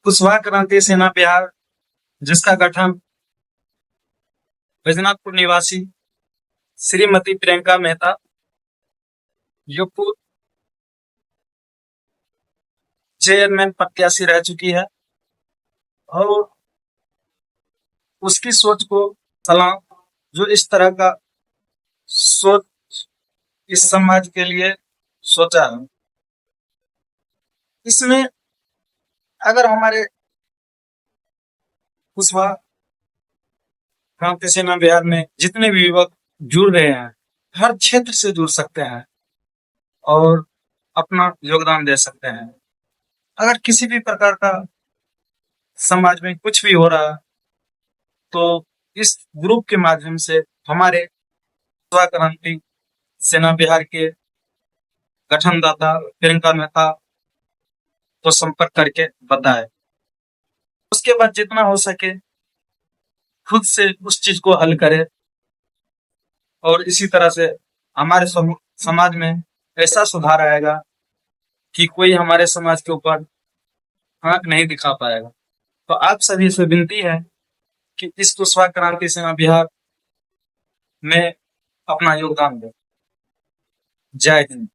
कुशवाहा क्रांति सेना बिहार, जिसका गठन बैजनाथपुर निवासी श्रीमती प्रियंका मेहता जो पूर्व चेयरमैन प्रत्याशी रह चुकी है और उसकी सोच को सलाम, जो इस तरह का सोच इस समाज के लिए सोचा है। इसमें अगर हमारे कुशवाहा क्रांति सेना बिहार में जितने भी युवक जुड़ रहे हैं, हर क्षेत्र से जुड़ सकते हैं और अपना योगदान दे सकते हैं। अगर किसी भी प्रकार का समाज में कुछ भी हो रहा है तो इस ग्रुप के माध्यम से हमारे कुशवाहा क्रांति सेना बिहार के गठनदाता प्रियंका मेहता को संपर्क करके बताए। उसके बाद जितना हो सके खुद से उस चीज को हल करे और इसी तरह से हमारे समाज में ऐसा सुधार आएगा कि कोई हमारे समाज के ऊपर आंख नहीं दिखा पाएगा। तो आप सभी से विनती है कि इस कुशवाहा क्रांति सेना बिहार में अपना योगदान दें। जय हिंद।